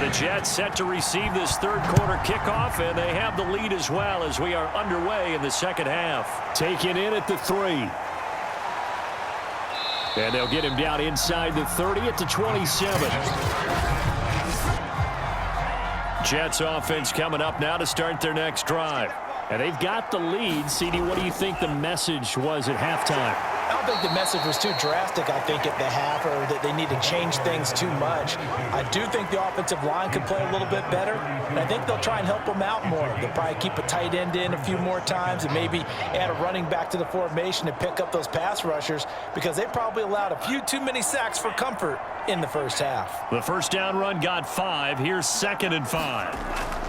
The Jets set to receive this third quarter kickoff, and they have the lead as well as we are underway in the second half. Taken in at the 3. And they'll get him down inside the 30 at the 27. Jets offense coming up now to start their next drive. And they've got the lead. CD, what do you think the message was at halftime? I don't think the message was too drastic, I think, at the half, or that they need to change things too much. I do think the offensive line could play a little bit better, and I think they'll try and help them out more. They'll probably keep a tight end in a few more times and maybe add a running back to the formation to pick up those pass rushers, because they probably allowed a few too many sacks for comfort in the first half. The first down run got 5. Here's 2nd and 5.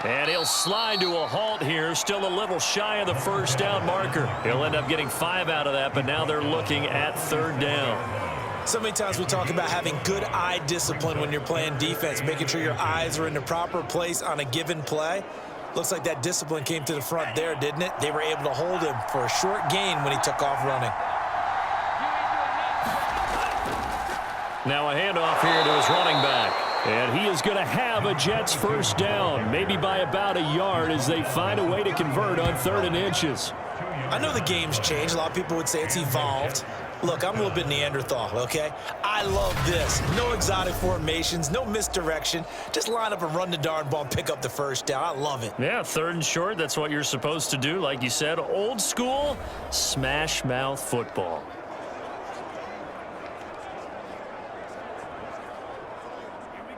And he'll slide to a halt here, still a little shy of the first down marker. He'll end up getting 5 out of that, but now they're looking at 3rd down. So many times we talk about having good eye discipline when you're playing defense, making sure your eyes are in the proper place on a given play. Looks like that discipline came to the front there, didn't it? They were able to hold him for a short gain when he took off running. Now a handoff here to his running back. And he is going to have a Jets first down, maybe by about a yard as they find a way to convert on 3rd and inches. I know the game's changed. A lot of people would say it's evolved. Look, I'm a little bit Neanderthal, okay? I love this. No exotic formations, no misdirection. Just line up and run the darn ball and pick up the first down. I love it. Yeah, 3rd and short, that's what you're supposed to do. Like you said, old school, smash mouth football.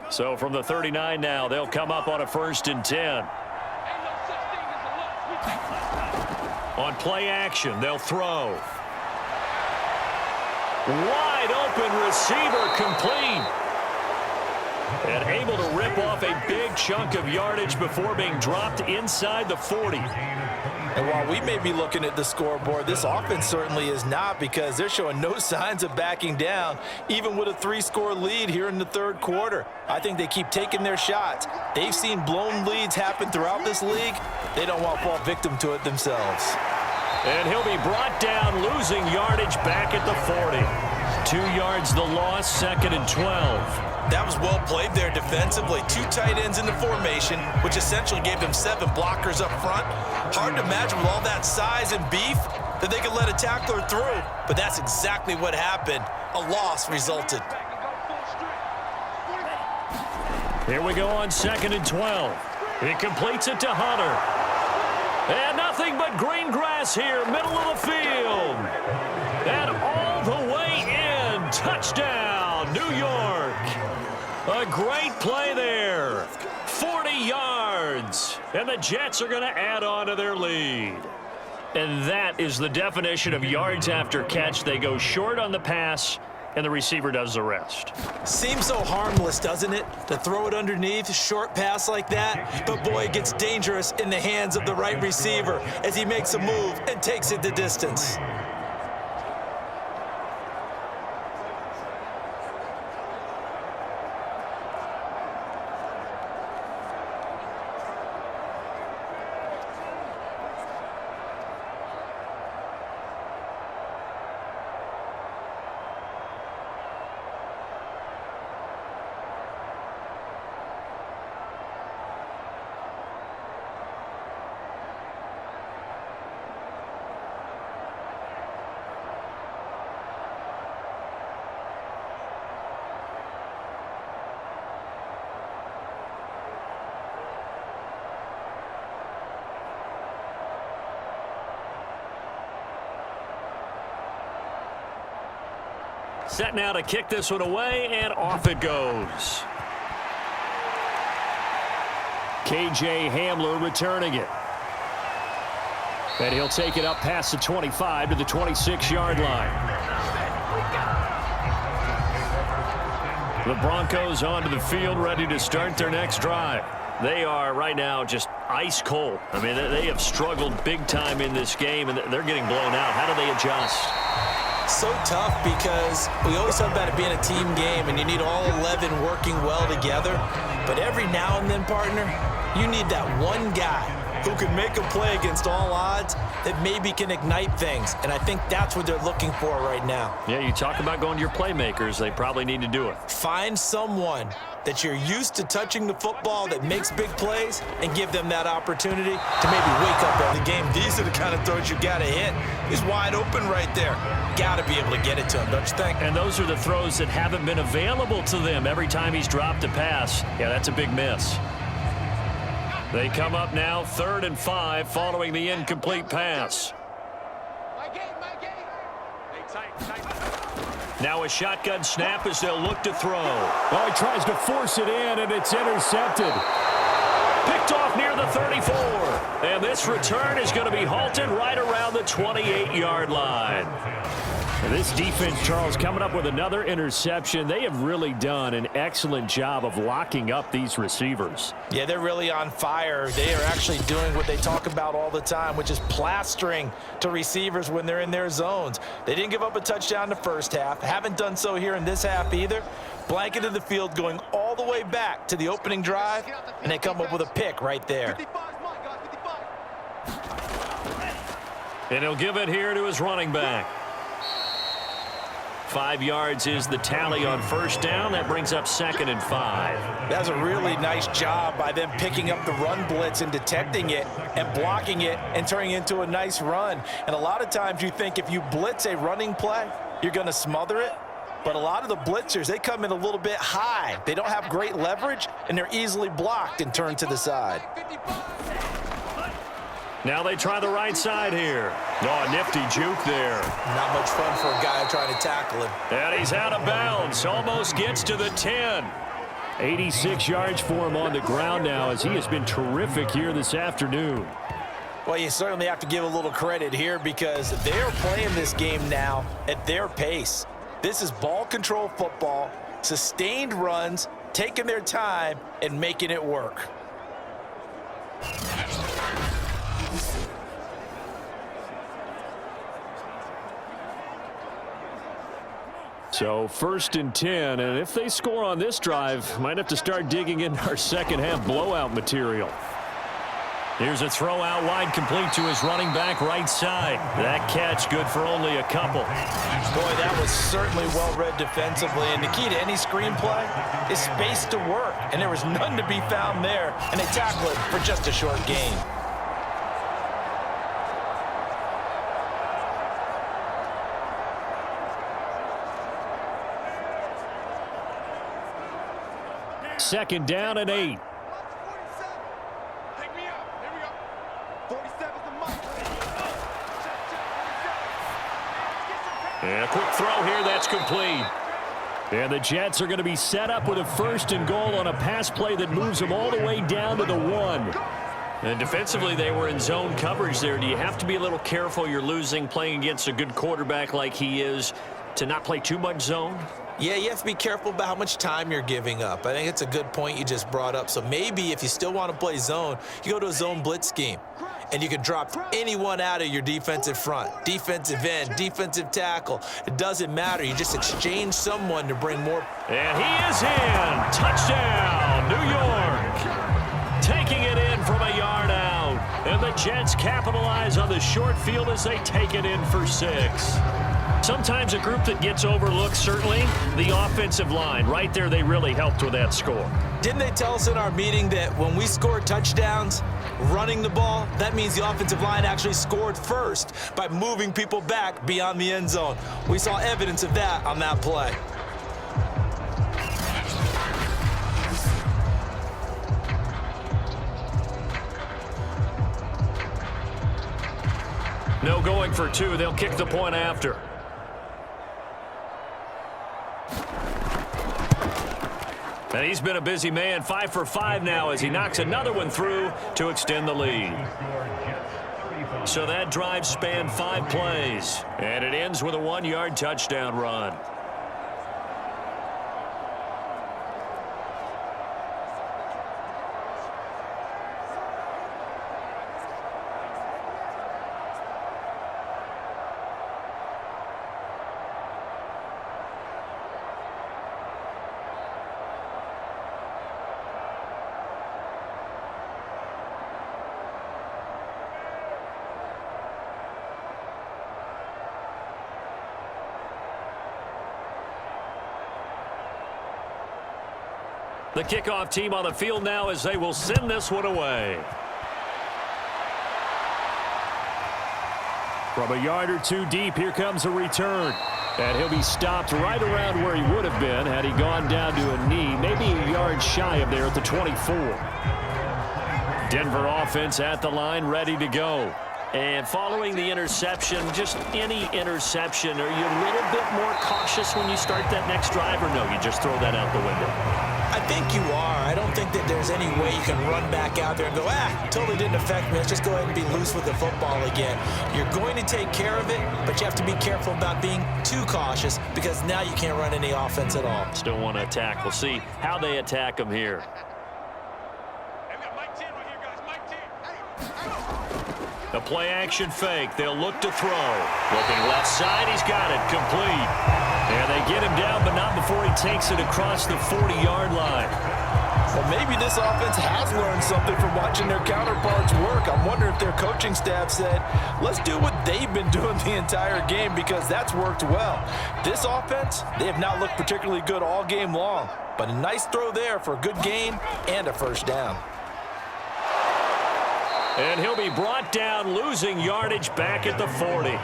So from the 39 now, they'll come up on a 1st and 10. On play action, they'll throw. Wide open receiver, complete. And able to rip off a big chunk of yardage before being dropped inside the 40. And while we may be looking at the scoreboard, this offense certainly is not, because they're showing no signs of backing down, even with a 3-score lead here in the 3rd quarter. I think they keep taking their shots. They've seen blown leads happen throughout this league. They don't want to fall victim to it themselves. And he'll be brought down, losing yardage back at the 40. 2 yards the loss, 2nd and 12. That was well played there defensively. 2 tight ends in the formation, which essentially gave them 7 blockers up front. Hard to imagine with all that size and beef that they could let a tackler through. But that's exactly what happened. A loss resulted. Here we go on 2nd and 12. He completes it to Hunter. And nothing but green grass here, middle of the field. And all the way in. Touchdown, New York. A great play there. 40 yards. And the Jets are going to add on to their lead. And that is the definition of yards after catch. They go short on the pass, and the receiver does the rest. Seems so harmless, doesn't it? To throw it underneath, a short pass like that. But boy, it gets dangerous in the hands of the right receiver as he makes a move and takes it the distance. Set now to kick this one away, and off it goes. KJ Hamler returning it. And he'll take it up past the 25 to the 26-yard line. The Broncos onto the field, ready to start their next drive. They are right now just ice cold. I mean, they have struggled big time in this game, and they're getting blown out. How do they adjust? So tough, because we always talk about it being a team game and you need all 11 working well together. But every now and then, partner, you need that one guy who can make a play against all odds that maybe can ignite things. And I think that's what they're looking for right now. Yeah, you talk about going to your playmakers. They probably need to do it. Find someone that you're used to touching the football that makes big plays and give them that opportunity to maybe wake up every game. These are the kind of throws you got to hit. He's wide open right there. Got to be able to get it to him, don't you think? And those are the throws that haven't been available to them every time he's dropped a pass. Yeah, that's a big miss. They come up now 3rd and 5 following the incomplete pass. Now a shotgun snap as they'll look to throw. Oh, he tries to force it in, and it's intercepted. Picked off near the 34. And this return is going to be halted right around the 28-yard line. And this defense, Charles, coming up with another interception. They have really done an excellent job of locking up these receivers. Yeah, they're really on fire. They are actually doing what they talk about all the time, which is plastering to receivers when they're in their zones. They didn't give up a touchdown in the first half. Haven't done so here in this half either. Blanketed the field going all the way back to the opening drive, and they come up with a pick right there. And he'll give it here to his running back. 5 yards is the tally on first down. That brings up 2nd and 5. That's a really nice job by them picking up the run blitz and detecting it and blocking it and turning it into a nice run. And a lot of times you think if you blitz a running play, you're going to smother it. But a lot of the blitzers, they come in a little bit high. They don't have great leverage, and they're easily blocked and turned to the side. Now they try the right side here. Oh, nifty juke there. Not much fun for a guy trying to tackle him. And he's out of bounds. Almost gets to the 10. 86 yards for him on the ground now as he has been terrific here this afternoon. Well, you certainly have to give a little credit here because they're playing this game now at their pace. This is ball control football, sustained runs, taking their time and making it work. So 1st and 10, and if they score on this drive, might have to start digging in our second half blowout material. Here's a throw out wide, complete to his running back right side. That catch good for only a couple. Boy, that was certainly well read defensively, and the key to any screenplay is space to work, and there was none to be found there, and they tackle it for just a short gain. Second down and 8. And a quick throw here, that's complete. And the Jets are going to be set up with a 1st and goal on a pass play that moves them all the way down to the 1. And defensively, they were in zone coverage there. Do you have to be a little careful? You're losing playing against a good quarterback like he is to not play too much zone? Yeah, you have to be careful about how much time you're giving up. I think it's a good point you just brought up. So maybe if you still want to play zone, you go to a zone blitz scheme. And you can drop anyone out of your defensive front, defensive end, defensive tackle. It doesn't matter. You just exchange someone to bring more. And he is in. Touchdown, New York. Taking it in from a yard out. And the Jets capitalize on the short field as they take it in for 6. Sometimes a group that gets overlooked, certainly, the offensive line. Right there, they really helped with that score. Didn't they tell us in our meeting that when we score touchdowns, running the ball, that means the offensive line actually scored first by moving people back beyond the end zone? We saw evidence of that on that play. No going for 2. They'll kick the point after. And he's been a busy man, 5 for 5 now as he knocks another one through to extend the lead. So that drive spanned 5 plays, and it ends with a 1-yard touchdown run. The kickoff team on the field now as they will send this one away. From a yard or two deep, here comes a return. And he'll be stopped right around where he would have been had he gone down to a knee, maybe a yard shy of there at the 24. Denver offense at the line, ready to go. And following the interception, just any interception, are you a little bit more cautious when you start that next drive, or no, you just throw that out the window? I think you are. I don't think that there's any way you can run back out there and go, totally didn't affect me. Let's just go ahead and be loose with the football again. You're going to take care of it, but you have to be careful about being too cautious because now you can't run any offense at all. Still want to attack. We'll see how they attack them here. A play-action fake. They'll look to throw. Looking left side. He's got it. Complete. And they get him down, but not before he takes it across the 40-yard line. Well, maybe this offense has learned something from watching their counterparts work. I'm wondering if their coaching staff said, let's do what they've been doing the entire game because that's worked well. This offense, they have not looked particularly good all game long, but a nice throw there for a good gain and a first down. And he'll be brought down, losing yardage back at the 40.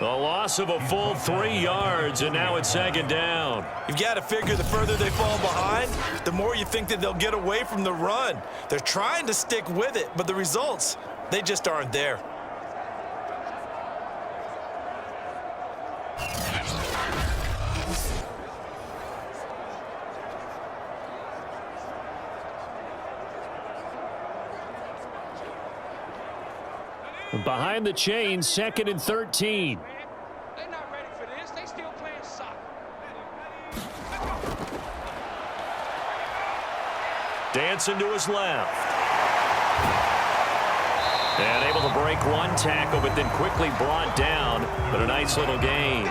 A loss of a full 3 yards, and now it's second down. You've got to figure the further they fall behind, the more you think that they'll get away from the run. They're trying to stick with it, but the results, they just aren't there. Behind the chains, 2nd and 13. They're not ready for this. They still playing soccer. Dancing to his left. And able to break one tackle, but then quickly brought down. But a nice little gain.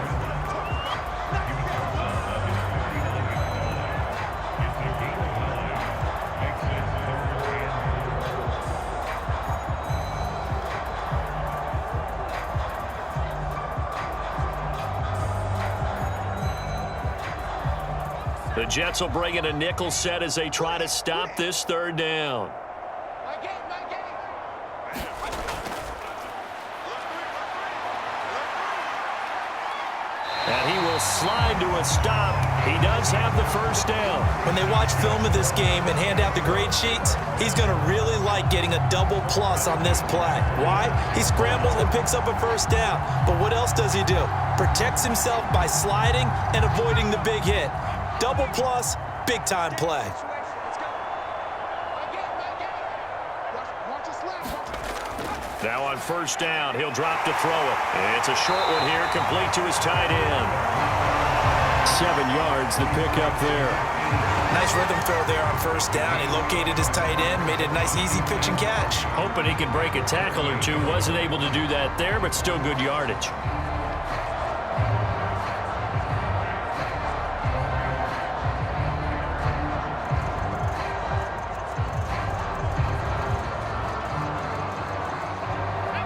The Jets will bring in a nickel set as they try to stop this third down. And he will slide to a stop. He does have the first down. When they watch film of this game and hand out the grade sheets, he's going to really like getting a double plus on this play. Why? He scrambles and picks up a first down. But what else does he do? Protects himself by sliding and avoiding the big hit. Double plus, big-time play. Now on first down, he'll drop to throw it. It's a short one here, complete to his tight end. 7 yards, the pickup there. Nice rhythm throw there on first down. He located his tight end, made it a nice, easy pitch and catch. Hoping he can break a tackle or two. Wasn't able to do that there, but still good yardage.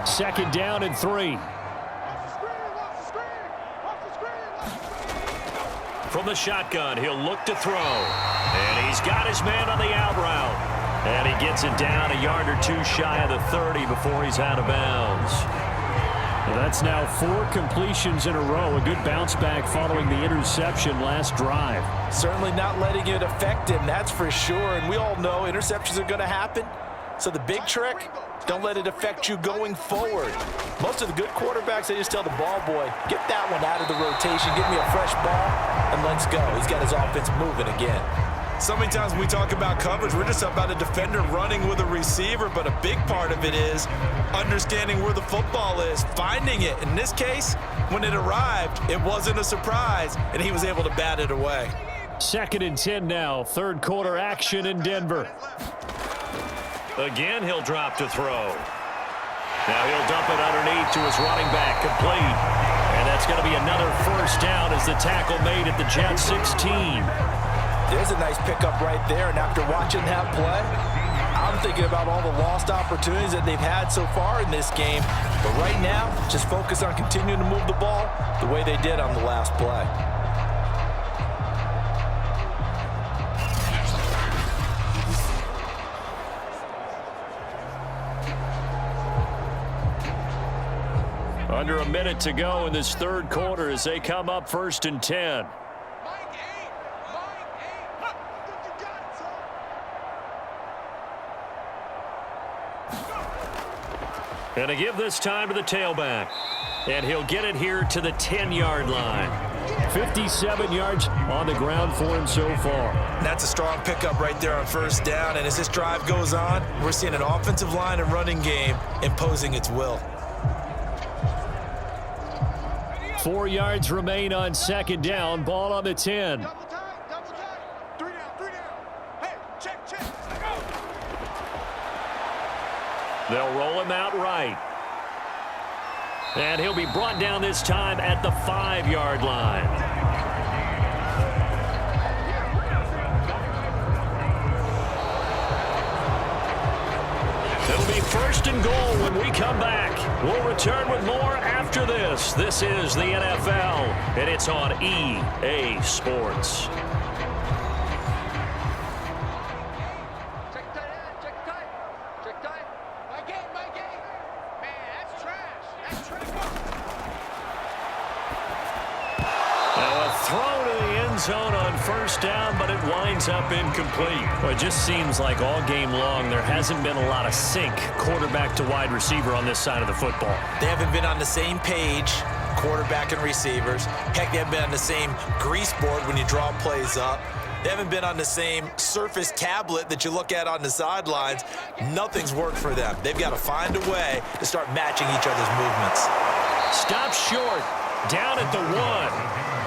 Second down and 3. From the shotgun, he'll look to throw. And he's got his man on the out route. And he gets it down a yard or two shy of the 30 before he's out of bounds. Well, that's now 4 completions in a row. A good bounce back following the interception last drive. Certainly not letting it affect him, that's for sure. And we all know interceptions are going to happen. So the big trick, don't let it affect you going forward. Most of the good quarterbacks, they just tell the ball boy, get that one out of the rotation, give me a fresh ball, and let's go. He's got his offense moving again. So many times when we talk about coverage, we're just about a defender running with a receiver, but a big part of it is understanding where the football is, finding it. In this case, when it arrived, it wasn't a surprise, and he was able to bat it away. 2nd and 10 now, third quarter action in Denver. Again, he'll drop to throw. Now he'll dump it underneath to his running back, complete. And that's going to be another first down as the tackle made at the Jets 16. There's a nice pickup right there, and after watching that play, I'm thinking about all the lost opportunities that they've had so far in this game. But right now, just focus on continuing to move the ball the way they did on the last play. Under a minute to go in this third quarter as they come up 1st and 10. And to give this time to the tailback. And he'll get it here to the 10-yard line. 57 yards on the ground for him so far. That's a strong pickup right there on 1st down. And as this drive goes on, we're seeing an offensive line and running game imposing its will. 4 yards remain on 2nd down. Ball on the 10. Double tight. 3 down. Hey, check. They'll roll him out right. And he'll be brought down this time at the 5-yard line. It'll be 1st and goal when we come back. We'll return with more after this. This is the NFL, and it's on EA Sports. Check tight. My game. Man, that's trash. Now a throw to the end zone on 1st down, but it winds up incomplete. Well, it just seems like all game long there hasn't been a lot of sync quarterback to wide receiver on this side of the football. They haven't been on the same page, quarterback and receivers. Heck, they haven't been on the same grease board when you draw plays up. They haven't been on the same surface tablet that you look at on the sidelines. Nothing's worked for them. They've got to find a way to start matching each other's movements. Stop short, down at the 1.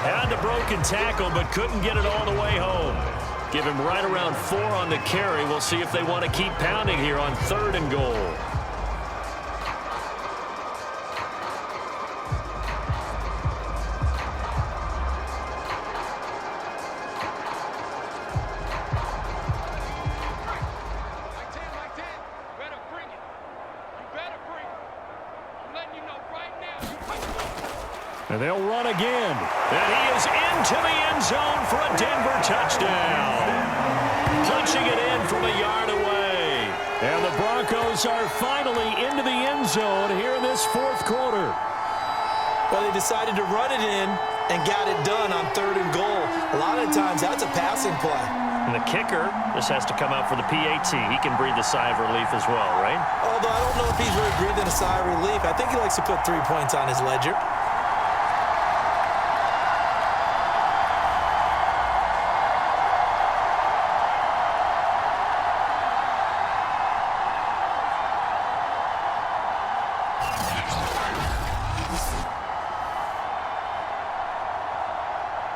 Had the broken tackle, but couldn't get it all the way home. Give him right around 4 on the carry. We'll see if they want to keep pounding here on 3rd and goal. And they'll run again. And he is into the end zone for a Denver touchdown. Punching it in from a yard away. And the Broncos are finally into the end zone here in this 4th quarter. Well, they decided to run it in and got it done on 3rd and goal. A lot of times, that's a passing play. And the kicker, this has to come out for the PAT. He can breathe a sigh of relief as well, right? Although I don't know if he's really breathing a sigh of relief. I think he likes to put 3 points on his ledger.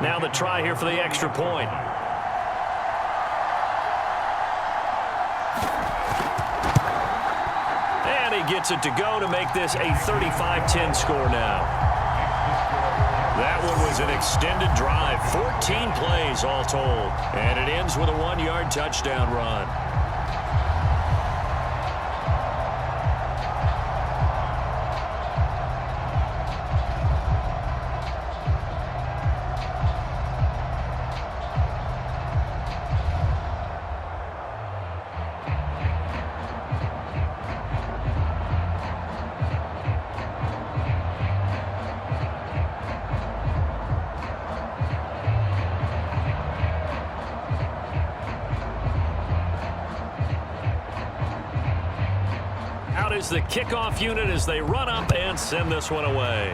Now the try here for the extra point. And he gets it to go to make this a 35-10 score now. That one was an extended drive, 14 plays all told. And it ends with a 1-yard touchdown run. Is the kickoff unit as they run up and send this one away.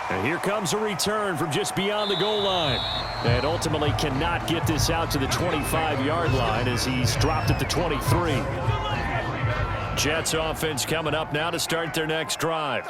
And here comes a return from just beyond the goal line. And ultimately cannot get this out to the 25-yard line as he's dropped at the 23. Jets offense coming up now to start their next drive.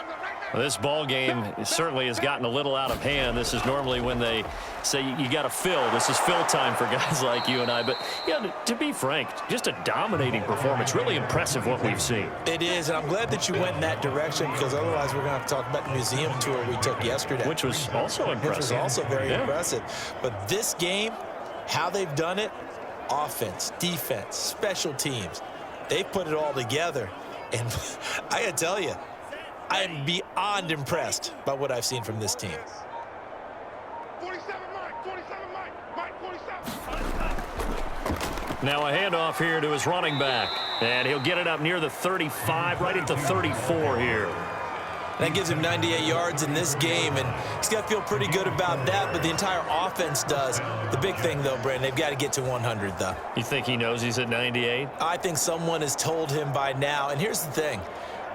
Well, this ball game certainly has gotten a little out of hand. This is normally when they say you got to fill. This is fill time for guys like you and I. But, you know, to be frank, just a dominating performance. Really impressive what we've seen. It is, and I'm glad that you went in that direction because otherwise we're going to have to talk about the museum tour we took yesterday. Which was also impressive. Which was also very impressive. But this game, how they've done it, offense, defense, special teams, they put it all together. And I got to tell you, I am beyond impressed by what I've seen from this team. 47 Mike, 47. Now a handoff here to his running back. And he'll get it up near the 35, right at the 34 here. That gives him 98 yards in this game, and he's got to feel pretty good about that, but the entire offense does. The big thing, though, Brandon, they've got to get to 100, though. You think he knows he's at 98? I think someone has told him by now, and here's the thing.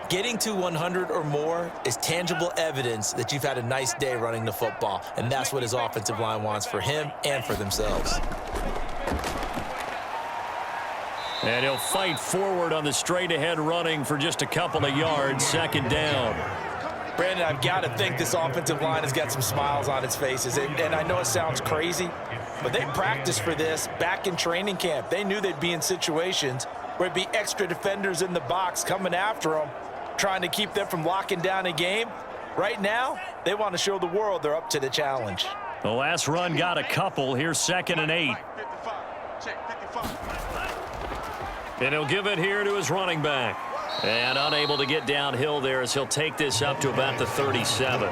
Getting to 100 or more is tangible evidence that you've had a nice day running the football, and that's what his offensive line wants for him and for themselves. And he'll fight forward on the straight-ahead running for just a couple of yards, second down. Brandon, I've got to think this offensive line has got some smiles on its faces. And I know it sounds crazy, but they practiced for this back in training camp. They knew they'd be in situations where it'd be extra defenders in the box coming after them, trying to keep them from locking down a game. Right now, they want to show the world they're up to the challenge. The last run got a couple. Here's 2nd and 8. 55. Check 55. And he'll give it here to his running back. And unable to get downhill there as he'll take this up to about the 37.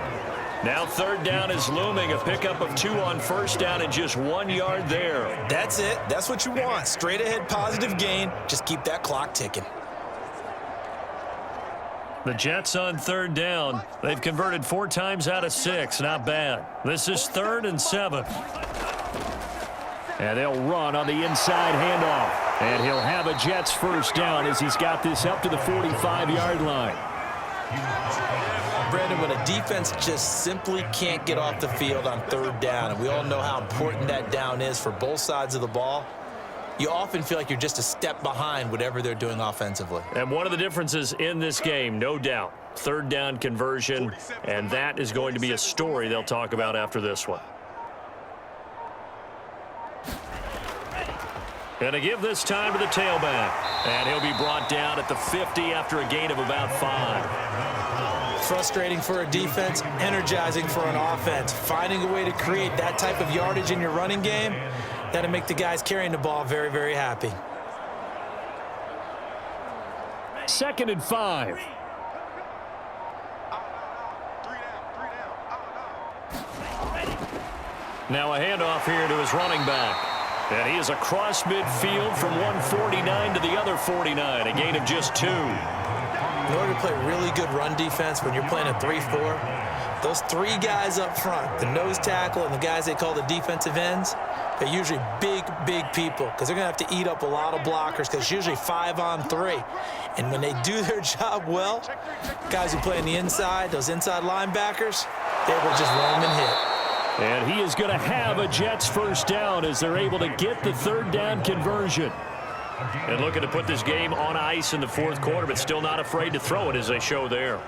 Now 3rd down is looming. A pickup of 2 on 1st down and just 1 yard there. That's it. That's what you want. Straight ahead positive gain. Just keep that clock ticking. The Jets on 3rd down. They've converted 4 times out of 6. Not bad. This is 3rd and 7. And they'll run on the inside handoff. And he'll have a Jets first down as he's got this up to the 45-yard line. Brandon, when a defense just simply can't get off the field on 3rd down, and we all know how important that down is for both sides of the ball, you often feel like you're just a step behind whatever they're doing offensively. And one of the differences in this game, no doubt, 3rd down conversion, and that is going to be a story they'll talk about after this one. And to give this time to the tailback. And he'll be brought down at the 50 after a gain of about 5. Frustrating for a defense, energizing for an offense. Finding a way to create that type of yardage in your running game, that'll make the guys carrying the ball very, very happy. 2nd and 5. 3 down. Now a handoff here to his running back. And he is across midfield from 149 to the other 49, a gain of just 2. In order to play really good run defense when you're playing a 3-4, those 3 guys up front, the nose tackle and the guys they call the defensive ends, they're usually big, big people because they're going to have to eat up a lot of blockers because it's usually 5 on 3. And when they do their job well, guys who play on the inside, those inside linebackers, they will just roam and hit. And he is going to have a Jets first down as they're able to get the 3rd down conversion. And looking to put this game on ice in the 4th quarter, but still not afraid to throw it as they show there.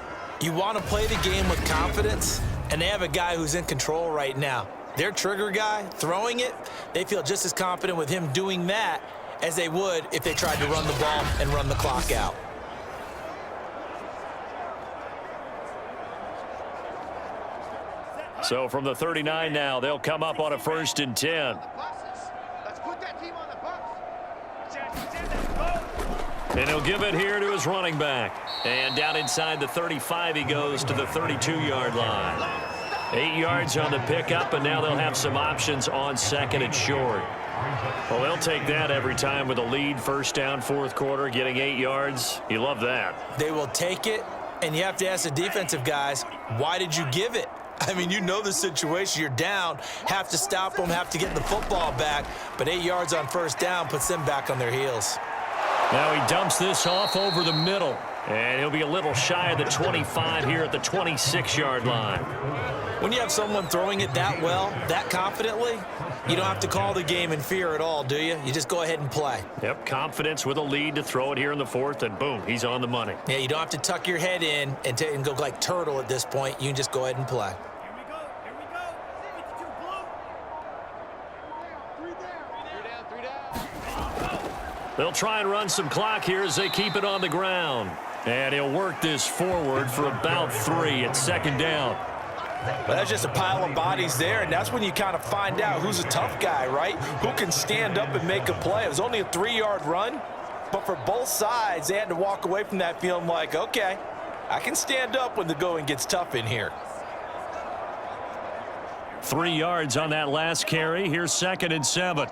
You want to play the game with confidence, and they have a guy who's in control right now. Their trigger guy, throwing it, they feel just as confident with him doing that as they would if they tried to run the ball and run the clock out. So from the 39 now, they'll come up on a 1st and 10. Let's put that team on the bus. And he'll give it here to his running back. And down inside the 35 he goes to the 32-yard line. 8 yards on the pickup, and now they'll have some options on 2nd and short. Well, they'll take that every time with a lead, 1st down, 4th quarter, getting 8 yards. You love that. They will take it, and you have to ask the defensive guys, why did you give it? I mean, you know the situation. You're down, have to stop them, have to get the football back, but 8 yards on 1st down puts them back on their heels. Now he dumps this off over the middle, and he'll be a little shy of the 25 here at the 26-yard line. When you have someone throwing it that well, that confidently, you don't have to call the game in fear at all, do you? You just go ahead and play. Yep, confidence with a lead to throw it here in the 4th, and boom, he's on the money. Yeah, you don't have to tuck your head in and go like turtle at this point. You can just go ahead and play. They'll try and run some clock here as they keep it on the ground. And he'll work this forward for about 3 at 2nd down. Well, that's just a pile of bodies there, and that's when you kind of find out who's a tough guy, right? Who can stand up and make a play. It was only a 3-yard run, but for both sides, they had to walk away from that feeling like, okay, I can stand up when the going gets tough in here. 3 yards on that last carry. Here's 2nd and 7.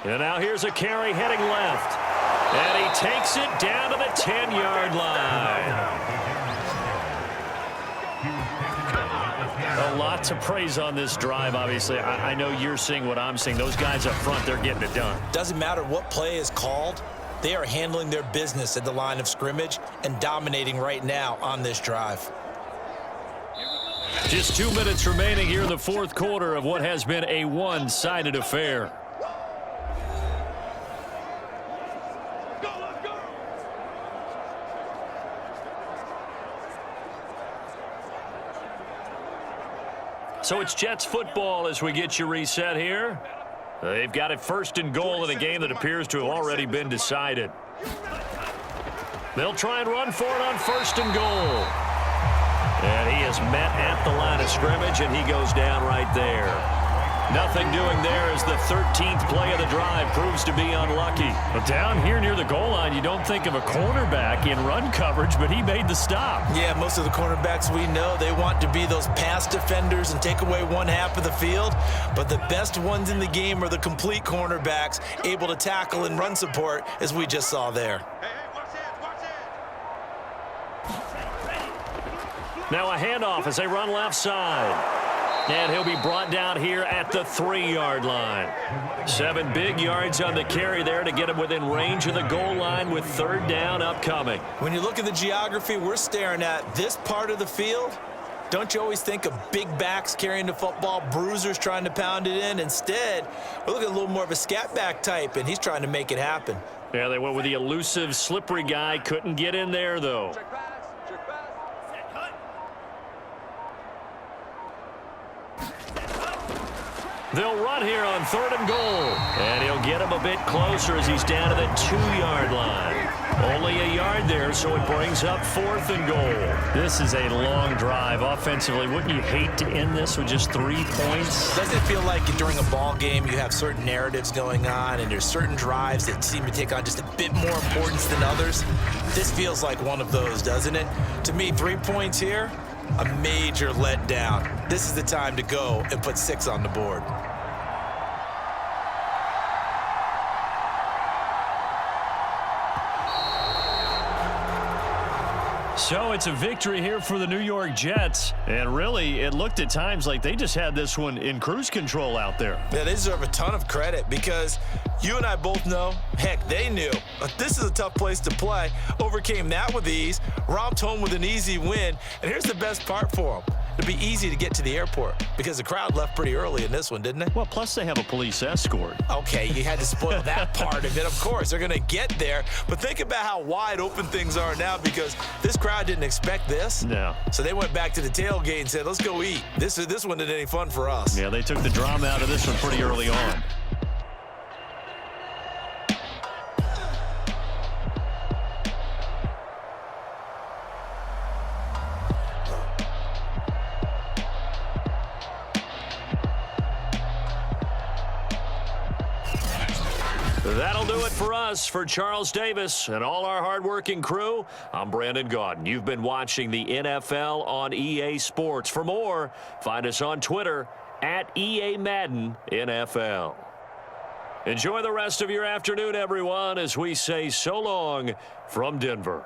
And now here's a carry heading left. And he takes it down to the 10-yard line. A lot to praise on this drive, obviously. I know you're seeing what I'm seeing. Those guys up front, they're getting it done. Doesn't matter what play is called. They are handling their business at the line of scrimmage and dominating right now on this drive. Just 2 minutes remaining here in the fourth quarter of what has been a one-sided affair. So it's Jets football as we get you reset here. They've got it first and goal in a game that appears to have already been decided. They'll try and run for it on first and goal. And he is met at the line of scrimmage, and he goes down right there. Nothing doing there as the 13th play of the drive proves to be unlucky. But down here near the goal line, you don't think of a cornerback in run coverage, but he made the stop. Yeah, most of the cornerbacks we know, they want to be those pass defenders and take away one half of the field. But the best ones in the game are the complete cornerbacks, able to tackle and run support, as we just saw there. Now a handoff as they run left side. And he'll be brought down here at the 3-yard line. 7 big yards on the carry there to get him within range of the goal line with third down upcoming. When you look at the geography we're staring at, this part of the field, don't you always think of big backs carrying the football, bruisers trying to pound it in? Instead, we're looking at a little more of a scat back type, and he's trying to make it happen. Yeah, they went with the elusive, slippery guy. Couldn't get in there, though. They'll run here on third and goal. And he'll get him a bit closer as he's down to the 2-yard line. Only a yard there, so it brings up fourth and goal. This is a long drive offensively. Wouldn't you hate to end this with just 3 points? Doesn't it feel like during a ball game you have certain narratives going on and there's certain drives that seem to take on just a bit more importance than others? This feels like one of those, doesn't it? To me, 3 points here, a major letdown. This is the time to go and put 6 on the board. So it's a victory here for the New York Jets. And really, it looked at times like they just had this one in cruise control out there. Yeah, they deserve a ton of credit because you and I both know, heck, they knew. This is a tough place to play. Overcame that with ease, romped home with an easy win. And here's the best part for them. It'd be easy to get to the airport because the crowd left pretty early in this one, didn't they? Well, plus they have a police escort. Okay, you had to spoil that part of it. Of course, they're going to get there. But think about how wide open things are now because this crowd didn't expect this. No. So they went back to the tailgate and said, let's go eat. This one isn't any fun for us. Yeah, they took the drama out of this one pretty early on. That'll do it for us. For Charles Davis and all our hardworking crew, I'm Brandon Gaudin. You've been watching the NFL on EA Sports. For more, find us on Twitter at EA Madden NFL. Enjoy the rest of your afternoon, everyone, as we say so long from Denver.